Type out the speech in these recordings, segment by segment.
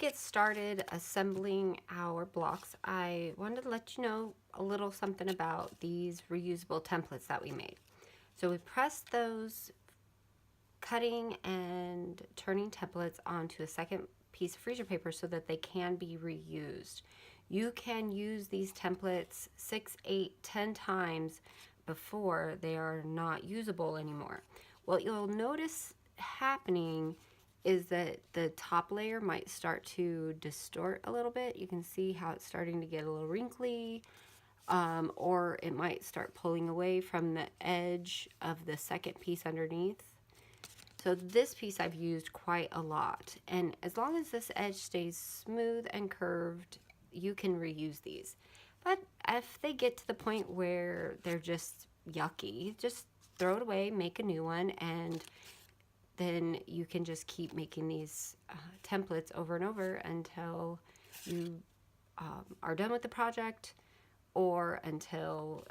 get started assembling our blocks, I wanted to let you know a little something about these reusable templates that we made. So we pressed those cutting and turning templates onto a second piece of freezer paper so that they can be reused. You can use these templates 6, 8, 10 times before they are not usable anymore. What you'll notice happening is that the top layer might start to distort a little bit. You can see how it's starting to get a little wrinkly, or it might start pulling away from the edge of the second piece underneath. So this piece I've used quite a lot, and as long as this edge stays smooth and curved, you can reuse these. But if they get to the point where they're just yucky, just throw it away, make a new one, and then you can just keep making these templates over and over until you are done with the project, or until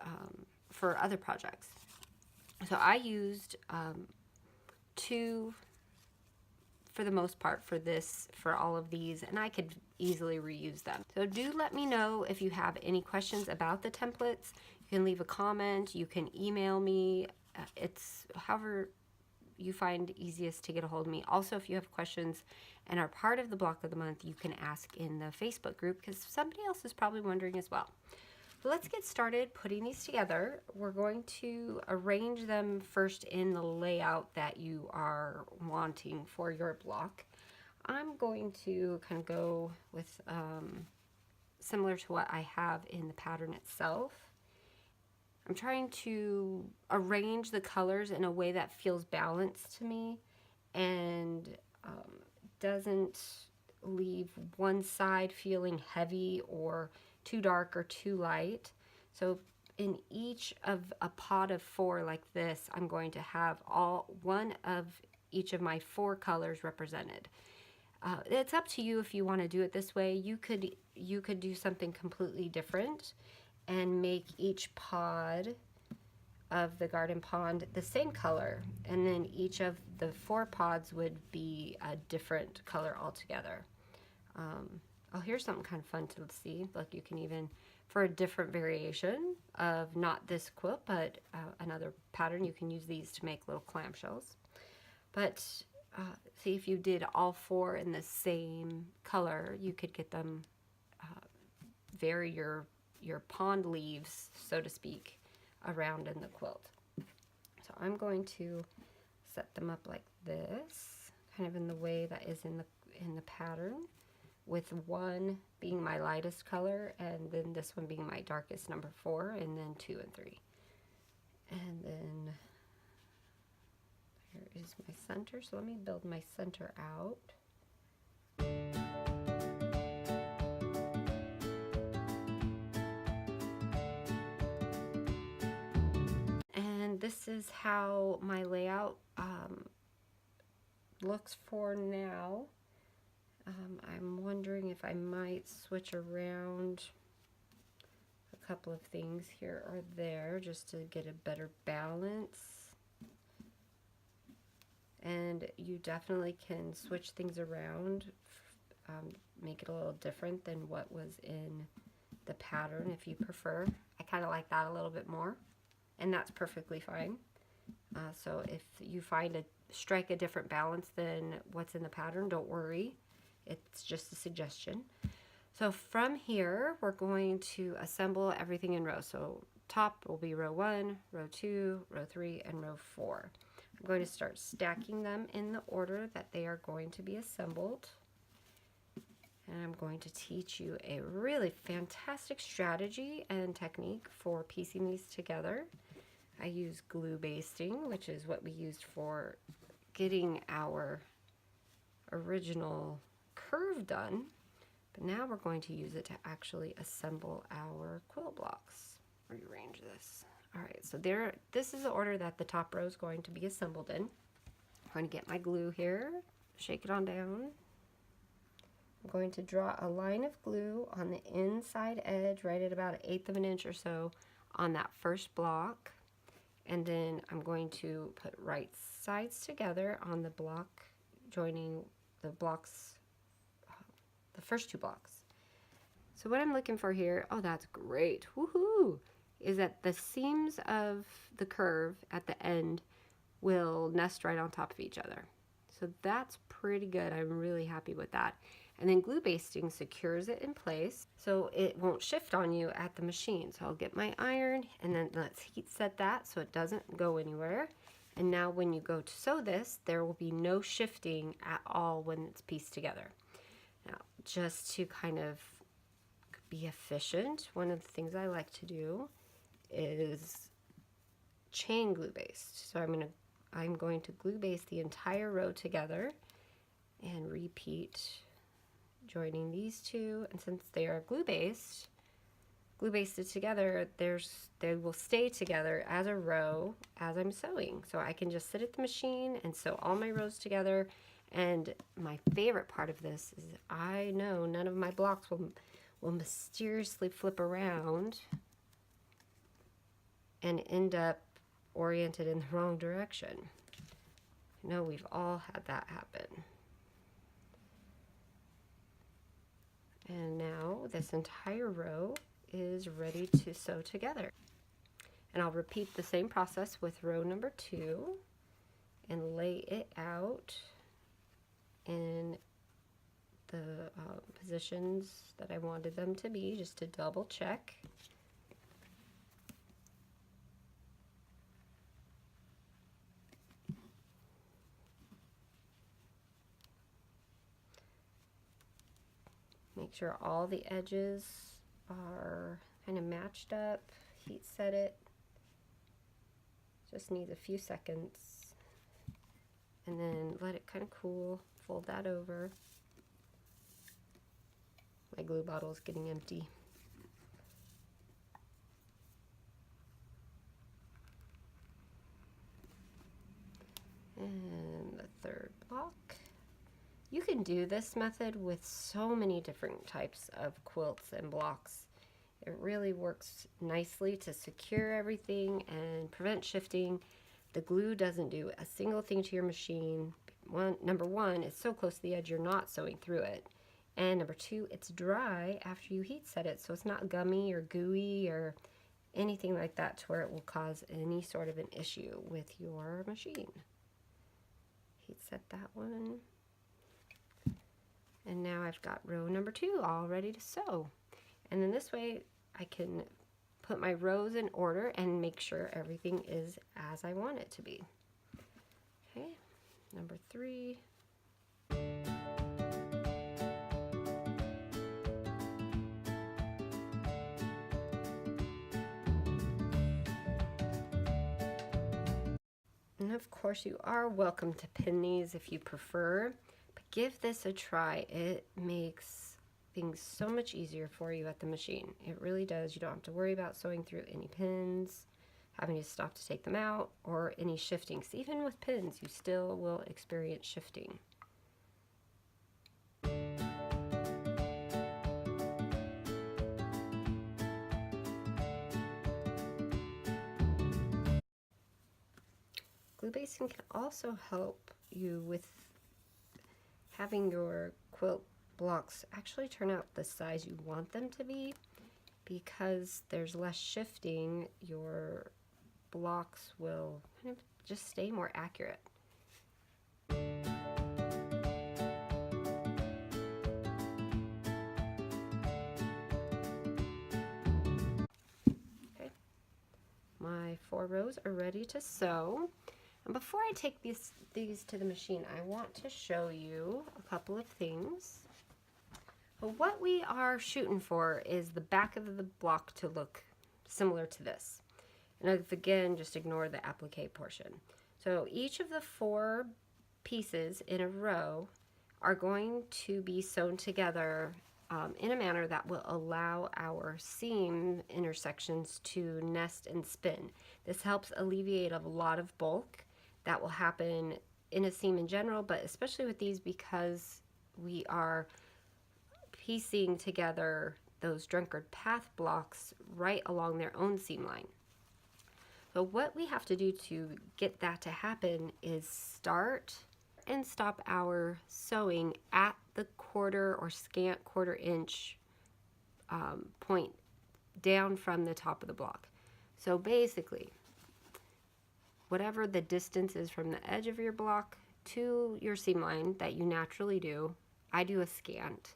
for other projects. So I used 2 for the most part for all of these, and I could easily reuse them. So do let me know if you have any questions about the templates. You can leave a comment, you can email me, it's however you find easiest to get a hold of me. Also, if you have questions and are part of the block of the month, you can ask in the Facebook group, because somebody else is probably wondering as well. So let's get started putting these together. We're going to arrange them first in the layout that you are wanting for your block. I'm going to kind of go with similar to what I have in the pattern itself. I'm trying to arrange the colors in a way that feels balanced to me and doesn't leave one side feeling heavy or too dark or too light. So in each of a pot of 4 like this, I'm going to have one of each of my 4 colors represented. It's up to you if you want to do it this way. You could do something completely different and make each pod of the garden pond the same color, and then each of the 4 pods would be a different color altogether. Oh, here's something kind of fun to see. Look, you can even, for a different variation of not this quilt, but another pattern, you can use these to make little clamshells. But see, if you did all 4 in the same color, you could get them vary your pond leaves, so to speak, around in the quilt. So I'm going to set them up like this, kind of in the way that is in the pattern, with one being my lightest color and then this one being my darkest, number 4, and then 2 and 3. And then here is my center. So let me build my center out. And this is how my layout looks for now. I'm wondering if I might switch around a couple of things here or there just to get a better balance. And you definitely can switch things around, make it a little different than what was in the pattern if you prefer. I kind of like that a little bit more, and that's perfectly fine. So if you strike a different balance than what's in the pattern, don't worry. It's just a suggestion. So from here, we're going to assemble everything in rows. So top will be row 1, row 2, row 3, and row 4. I'm going to start stacking them in the order that they are going to be assembled. And I'm going to teach you a really fantastic strategy and technique for piecing these together. I use glue basting, which is what we used for getting our original curve done, but now we're going to use it to actually assemble our quilt blocks. Rearrange this. All right, so this is the order that the top row is going to be assembled in. I'm going to get my glue here, shake it on down. I'm going to draw a line of glue on the inside edge, right at about 1/8 of an inch or so on that first block. And then I'm going to put right sides together on the block, joining the blocks the first 2 blocks. So what I'm looking for here, oh, that's great, woohoo, is that the seams of the curve at the end will nest right on top of each other. So that's pretty good. I'm really happy with that. And then glue basting secures it in place so it won't shift on you at the machine. So I'll get my iron and then let's heat set that so it doesn't go anywhere. And now when you go to sew this, there will be no shifting at all when it's pieced together. Now, just to kind of be efficient, one of the things I like to do is chain glue baste. So I'm going to glue baste the entire row together and repeat joining these two. And since they are glue basted together, they will stay together as a row as I'm sewing. So I can just sit at the machine and sew all my rows together. And my favorite part of this is I know none of my blocks will mysteriously flip around and end up oriented in the wrong direction. I know we've all had that happen. And now this entire row is ready to sew together. And I'll repeat the same process with row number 2 and lay it out in the positions that I wanted them to be, just to double check. Make sure all the edges are kind of matched up. Heat set it. Just needs a few seconds. And then let it kind of cool. Fold that over. My glue bottle is getting empty. And the third block. You can do this method with so many different types of quilts and blocks. It really works nicely to secure everything and prevent shifting. The glue doesn't do a single thing to your machine. Number one, it's so close to the edge you're not sewing through it. And number 2, it's dry after you heat set it, so it's not gummy or gooey or anything like that to where it will cause any sort of an issue with your machine. Heat set that one. And now I've got row number 2 all ready to sew. And then this way I can put my rows in order and make sure everything is as I want it to be. Okay, number 3. And of course you are welcome to pin these if you prefer, but give this a try. It makes things so much easier for you at the machine. It really does. You don't have to worry about sewing through any pins, having to stop to take them out, or any shifting. 'Cause even with pins, you still will experience shifting. Glue basting can also help you with having your quilt blocks actually turn out the size you want them to be. Because there's less shifting, your blocks will kind of just stay more accurate. Okay, my 4 rows are ready to sew. And before I take these to the machine, I want to show you a couple of things. But what we are shooting for is the back of the block to look similar to this. And again, just ignore the applique portion. So each of the 4 pieces in a row are going to be sewn together in a manner that will allow our seam intersections to nest and spin. This helps alleviate a lot of bulk that will happen in a seam in general, but especially with these because we are piecing together those drunkard path blocks right along their own seam line. So what we have to do to get that to happen is start and stop our sewing at the quarter or scant quarter-inch point down from the top of the block. So basically, whatever the distance is from the edge of your block to your seam line that you naturally do, I do a scant.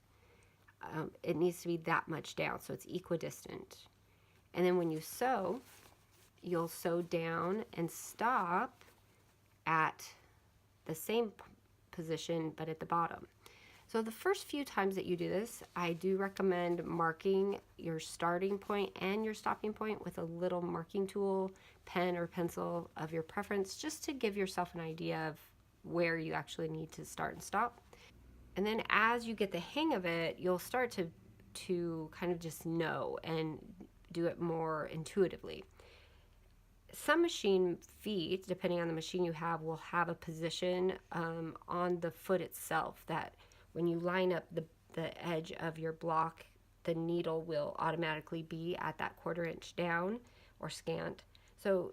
It needs to be that much down, so it's equidistant. And then when you sew, you'll sew down and stop at the same position, but at the bottom. So the first few times that you do this, I do recommend marking your starting point and your stopping point with a little marking tool, pen or pencil of your preference, just to give yourself an idea of where you actually need to start and stop. And then as you get the hang of it, you'll start to kind of just know and do it more intuitively. Some machine feet, depending on the machine you have, will have a position on the foot itself that when you line up the edge of your block, the needle will automatically be at that quarter-inch down or scant. So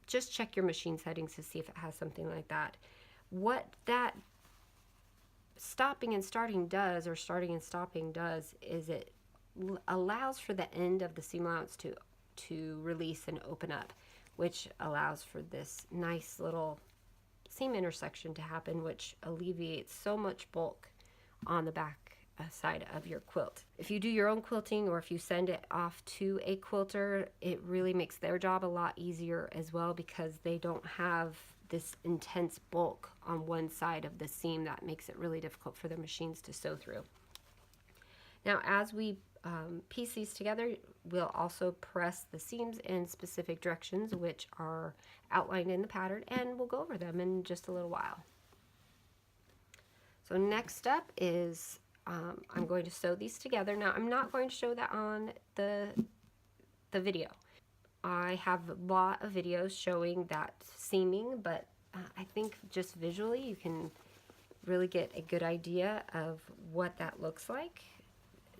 just check your machine settings to see if it has something like that. What that stopping and starting does, or starting and stopping does, is it allows for the end of the seam allowance to release and open up, which allows for this nice little seam intersection to happen, which alleviates so much bulk on the back side of your quilt. If you do your own quilting, or if you send it off to a quilter, it really makes their job a lot easier as well, because they don't have this intense bulk on one side of the seam that makes it really difficult for the machines to sew through. Now, as we piece these together, we'll also press the seams in specific directions, which are outlined in the pattern, and we'll go over them in just a little while. So next up is I'm going to sew these together. Now, I'm not going to show that on the video. I have a lot of videos showing that seaming, but I think just visually you can really get a good idea of what that looks like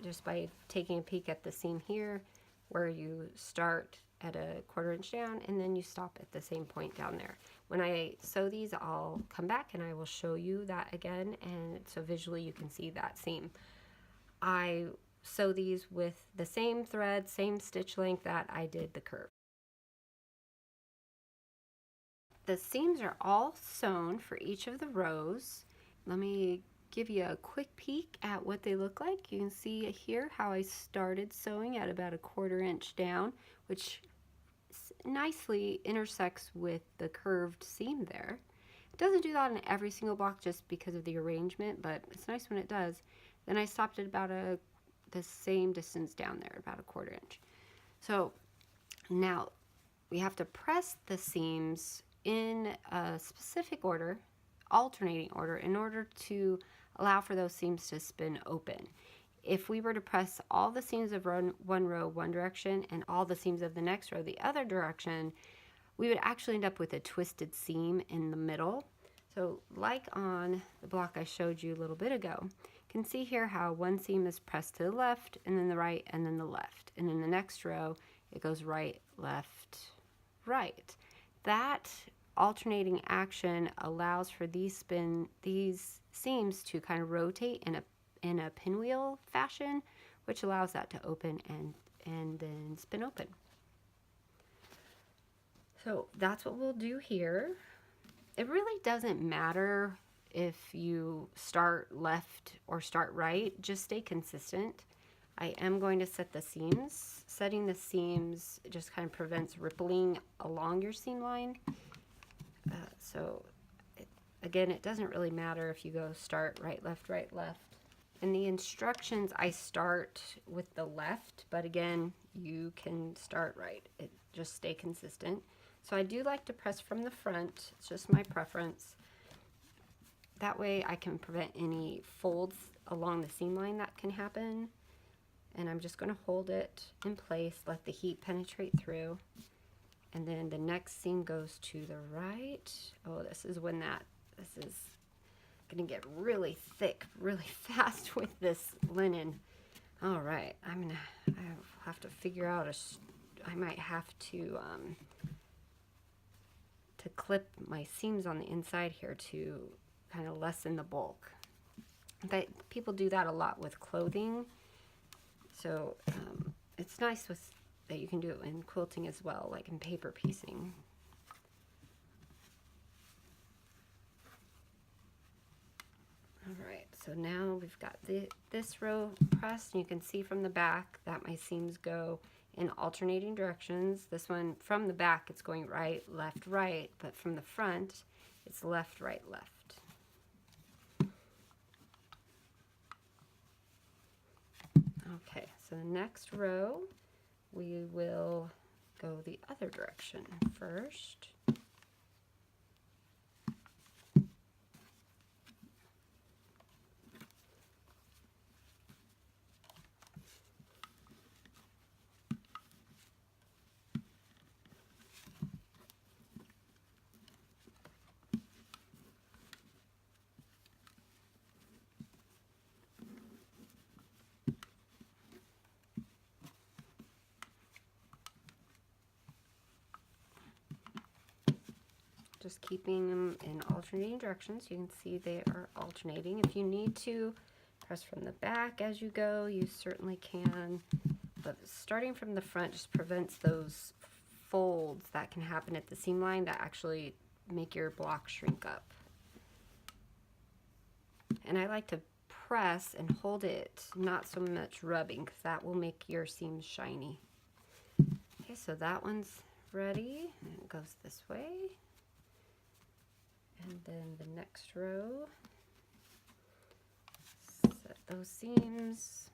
just by taking a peek at the seam here, where you start at a quarter-inch down and then you stop at the same point down there. When I sew these, I'll come back and I will show you that again, and so visually you can see that seam. I sew these with the same thread, same stitch length that I did the curve. The seams are all sewn for each of the rows. Let me give you a quick peek at what they look like. You can see here how I started sewing at about a quarter-inch down, which nicely intersects with the curved seam there. It doesn't do that in every single block just because of the arrangement, but it's nice when it does. Then I stopped at about the same distance down there, about a quarter-inch. So now we have to press the seams in a specific order, alternating order, in order to allow for those seams to spin open. If we were to press all the seams of one row one direction and all the seams of the next row the other direction, we would actually end up with a twisted seam in the middle. So like on the block I showed you a little bit ago, you can see here how one seam is pressed to the left and then the right and then the left. And in the next row, it goes right, left, right. That alternating action allows for these seams to kind of rotate in a pinwheel fashion, which allows that to open and then spin open. So that's what we'll do here. It really doesn't matter if you start left or start right, just stay consistent. I am going to set the seams. Setting the seams just kind of prevents rippling along your seam line. Again, it doesn't really matter if you go start right, left, right, left. In the instructions, I start with the left, but again, you can start right. Just stay consistent. So I do like to press from the front. It's just my preference. That way I can prevent any folds along the seam line that can happen. And I'm just going to hold it in place, let the heat penetrate through. And then the next seam goes to the right. Oh, this is gonna get really thick really fast with this linen. All right, I have to figure out I might have to clip my seams on the inside here to kind of lessen the bulk. People do that a lot with clothing, so it's nice that you can do it in quilting as well, like in paper piecing. Alright, so now we've got this row pressed, and you can see from the back that my seams go in alternating directions. This one, from the back, it's going right, right, but from the front, it's left, right, left. Okay, so the next row, we will go the other direction first. Just keeping them in alternating directions. You can see they are alternating. If you need to press from the back as you go, you certainly can. But starting from the front just prevents those folds that can happen at the seam line that actually make your block shrink up. And I like to press and hold it, not so much rubbing, because that will make your seams shiny. Okay, so that one's ready, and it goes this way. And then the next row, set those seams.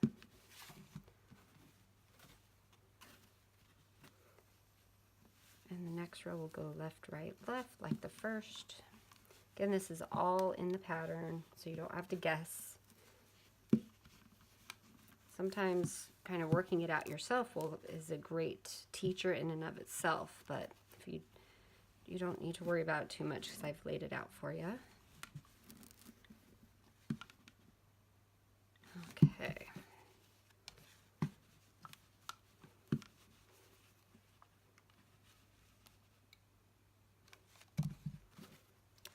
And the next row will go left, right, left, like the first. Again, this is all in the pattern, so you don't have to guess. Sometimes kind of working it out yourself is a great teacher in and of itself, but if you don't need to worry about it too much because I've laid it out for you. Okay.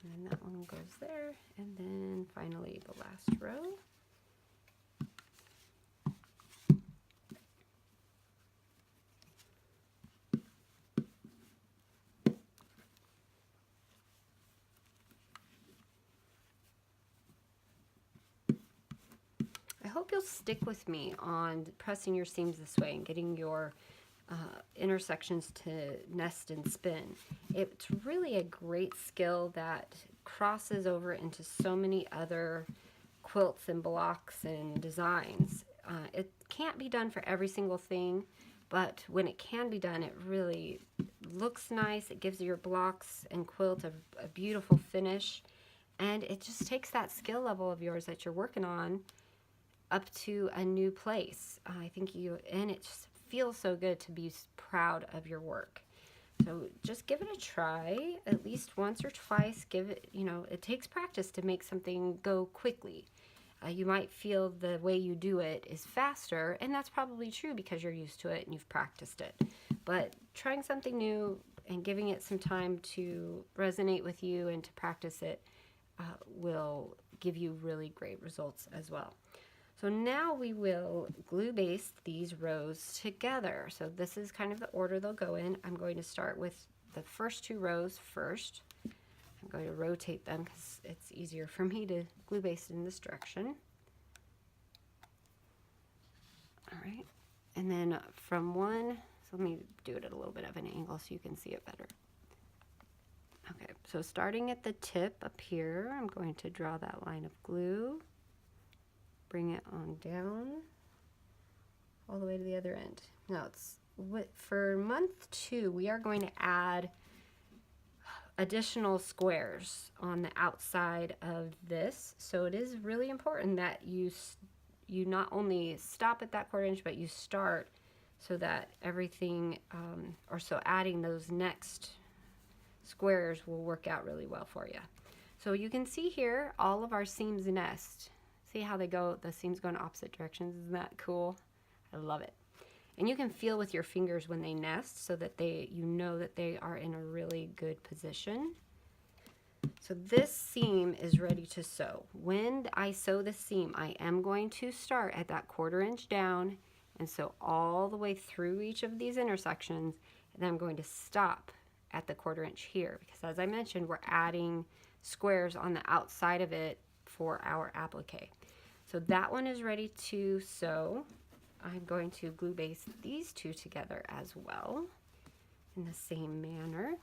And then that one goes there, and then finally the last row. I hope you'll stick with me on pressing your seams this way and getting your intersections to nest and spin. It's really a great skill that crosses over into so many other quilts and blocks and designs. It can't be done for every single thing, but when it can be done, it really looks nice. It gives your blocks and quilt a beautiful finish, and it just takes that skill level of yours that you're working on up to a new place. I think and it just feels so good to be proud of your work. So just give it a try at least once or twice. Give it, it takes practice to make something go quickly. You might feel the way you do it is faster, and that's probably true because you're used to it and you've practiced it. But trying something new and giving it some time to resonate with you and to practice it will give you really great results as well. So now we will glue baste these rows together. So this is kind of the order they'll go in. I'm going to start with the first two rows first. I'm going to rotate them because it's easier for me to glue baste in this direction. All right, and then from one, so let me do it at a little bit of an angle so you can see it better. Okay, so starting at the tip up here, I'm going to draw that line of glue. Bring it on down all the way to the other end. Now for month 2, we are going to add additional squares on the outside of this. So it is really important that you not only stop at that 1/4 inch, but you start so that everything, so adding those next squares will work out really well for you. So you can see here all of our seams nest. See how they go, the seams go in opposite directions. Isn't that cool? I love it. And you can feel with your fingers when they nest so that you know that they are in a really good position. So this seam is ready to sew. When I sew the seam, I am going to start at that 1/4 inch down and sew all the way through each of these intersections, and then I'm going to stop at the 1/4 inch here, because as I mentioned, we're adding squares on the outside of it for our applique. So that one is ready to sew. I'm going to glue baste these two together as well in the same manner.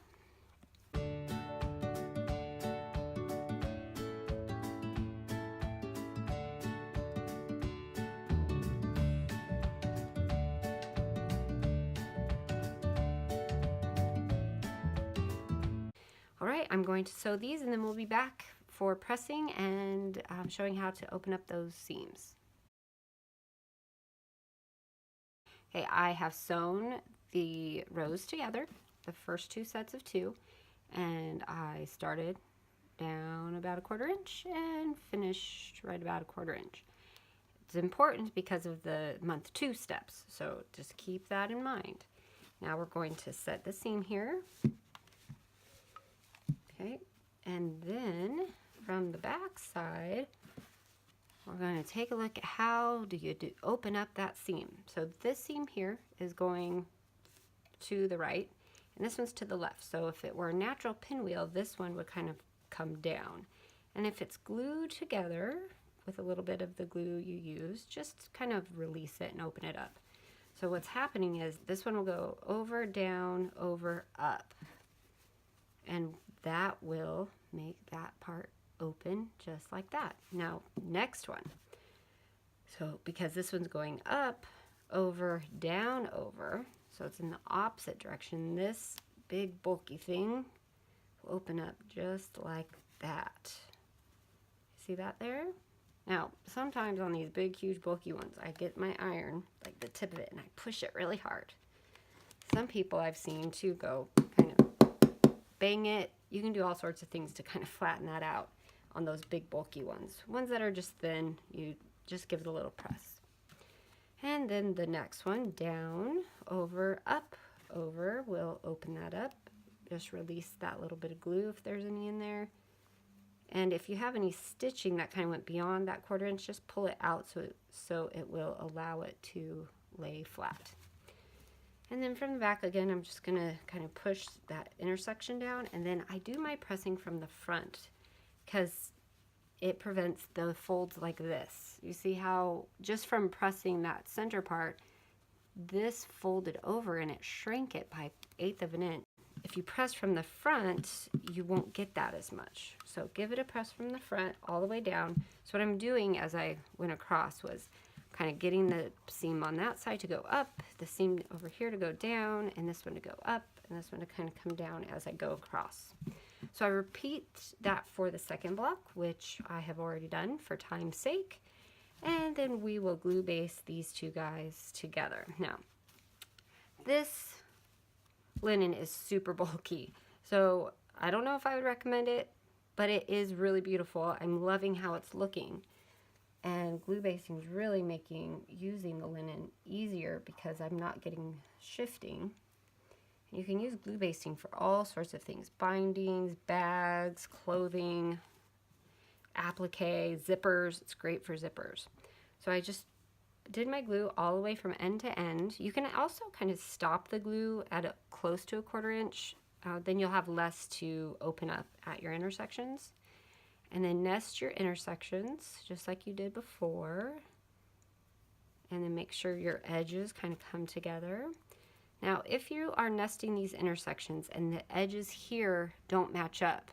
All right, I'm going to sew these and then we'll be back for pressing and showing how to open up those seams. Okay, I have sewn the rows together, the first 2 sets of 2, and I started down about a 1/4 inch and finished right about a 1/4 inch. It's important because of the month 2 steps, so just keep that in mind. Now we're going to set the seam here. Okay, and then from the back side, we're going to take a look at how do you open up that seam. So this seam here is going to the right, and this one's to the left. So if it were a natural pinwheel, this one would kind of come down. And if it's glued together with a little bit of the glue you use, just kind of release it and open it up. So what's happening is this one will go over, down, over, up. And that will make that part open just like that. Now, next one. So because this one's going up, over, down, over, so it's in the opposite direction, this big bulky thing will open up just like that. See that there? Now, sometimes on these big, huge, bulky ones, I get my iron, like the tip of it, and I push it really hard. Some people I've seen too go kind of bang it. You can do all sorts of things to kind of flatten that out on those big, bulky ones. Ones that are just thin, you just give it a little press. And then the next one, down, over, up, over, we'll open that up. Just release that little bit of glue if there's any in there. And if you have any stitching that kind of went beyond that 1/4 inch, just pull it out so it will allow it to lay flat. And then from the back again, I'm just gonna kind of push that intersection down, and then I do my pressing from the front because it prevents the folds like this. You see how just from pressing that center part, this folded over and it shrank it by 1/8 of an inch. If you press from the front, you won't get that as much. So give it a press from the front all the way down. So what I'm doing as I went across was kind of getting the seam on that side to go up, the seam over here to go down, and this one to go up, and this one to kind of come down as I go across. So I repeat that for the second block, which I have already done for time's sake, and then we will glue baste these two guys together. Now, this linen is super bulky, so I don't know if I would recommend it, but it is really beautiful. I'm loving how it's looking. And glue basting is really making using the linen easier because I'm not getting shifting. You can use glue basting for all sorts of things: bindings, bags, clothing, applique, zippers. It's great for zippers. So I just did my glue all the way from end to end. You can also kind of stop the glue at close to a 1/4 inch. Then you'll have less to open up at your intersections. And then nest your intersections just like you did before. And then make sure your edges kind of come together. Now, if you are nesting these intersections and the edges here don't match up,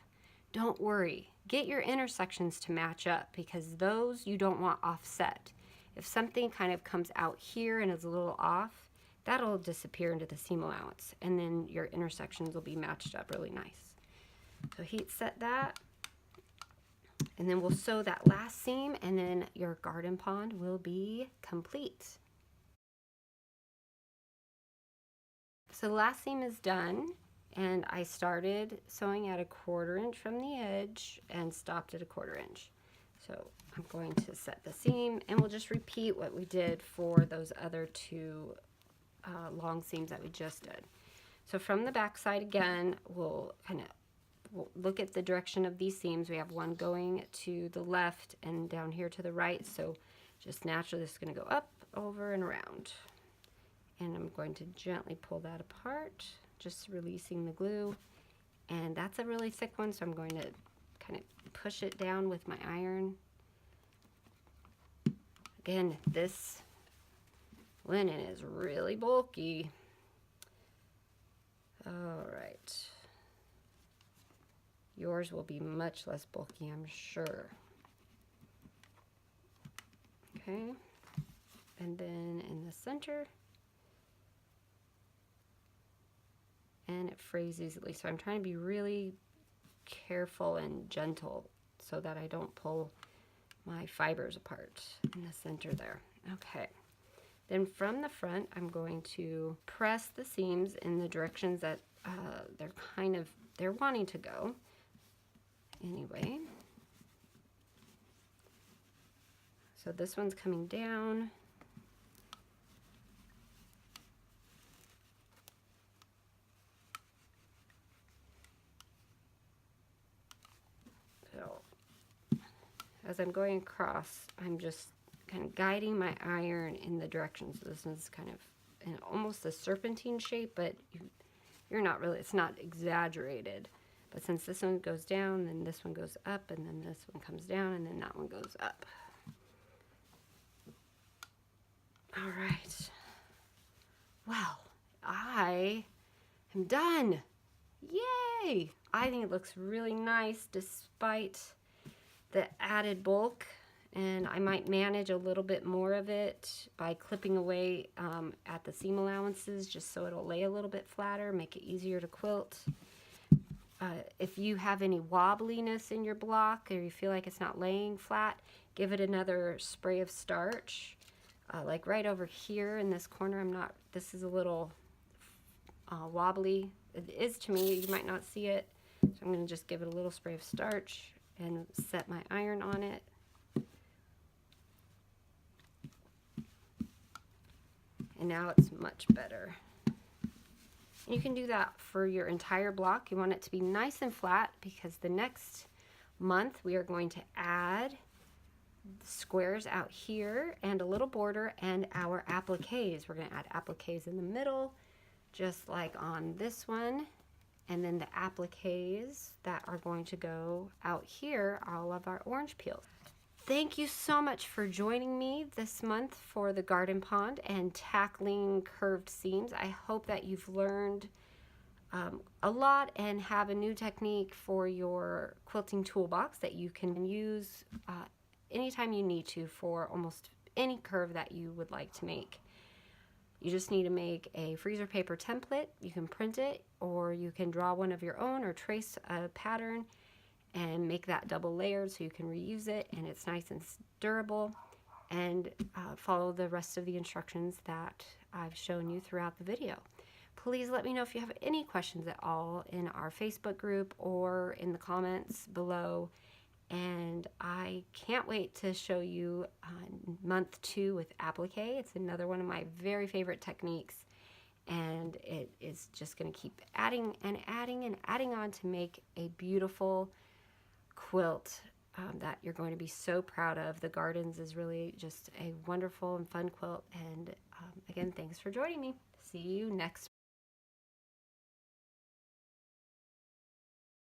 don't worry. Get your intersections to match up because those you don't want offset. If something kind of comes out here and is a little off, that'll disappear into the seam allowance, and then your intersections will be matched up really nice. So heat set that. And then we'll sew that last seam, and then your garden pond will be complete. So the last seam is done, and I started sewing at a 1/4 inch from the edge and stopped at a 1/4 inch. So I'm going to set the seam, and we'll just repeat what we did for those other two long seams that we just did. So from the back side again, we'll kind of look at the direction of these seams. We have one going to the left and down here to the right, so just naturally this is going to go up, over, and around. And I'm going to gently pull that apart, just releasing the glue. And that's a really thick one, so I'm going to kind of push it down with my iron. Again, this linen is really bulky. All right. Yours will be much less bulky, I'm sure. Okay. And then in the center. And it frays easily. So I'm trying to be really careful and gentle so that I don't pull my fibers apart in the center there. Okay. Then from the front, I'm going to press the seams in the directions that they're wanting to go. Anyway. So this one's coming down. So as I'm going across, I'm just kind of guiding my iron in the direction. So this one's kind of in almost a serpentine shape, but you're not really, it's not exaggerated. But since this one goes down, then this one goes up, and then this one comes down, and then that one goes up. All right. Well, I am done. Yay! I think it looks really nice despite the added bulk, and I might manage a little bit more of it by clipping away at the seam allowances just so it'll lay a little bit flatter, make it easier to quilt. If you have any wobbliness in your block or you feel like it's not laying flat, give it another spray of starch. Like right over here in this corner, this is a little wobbly. It is to me, you might not see it. So I'm going to just give it a little spray of starch and set my iron on it. And now it's much better. You can do that for your entire block. You want it to be nice and flat because the next month we are going to add squares out here and a little border and our appliques. We're going to add appliques in the middle, just like on this one. And then the appliques that are going to go out here, all of our orange peels. Thank you so much for joining me this month for the garden pond and tackling curved seams. I hope that you've learned a lot and have a new technique for your quilting toolbox that you can use anytime you need to for almost any curve that you would like to make. You just need to make a freezer paper template. You can print it, or you can draw one of your own or trace a pattern and make that double layered so you can reuse it, and it's nice and durable. And follow the rest of the instructions that I've shown you throughout the video. Please let me know if you have any questions at all in our Facebook group or in the comments below. And I can't wait to show you month 2 with applique. It's another one of my very favorite techniques, and it is just going to keep adding and adding and adding on to make a beautiful quilt that you're going to be so proud of. The Gardens is really just a wonderful and fun quilt, and again, thanks for joining me. See you next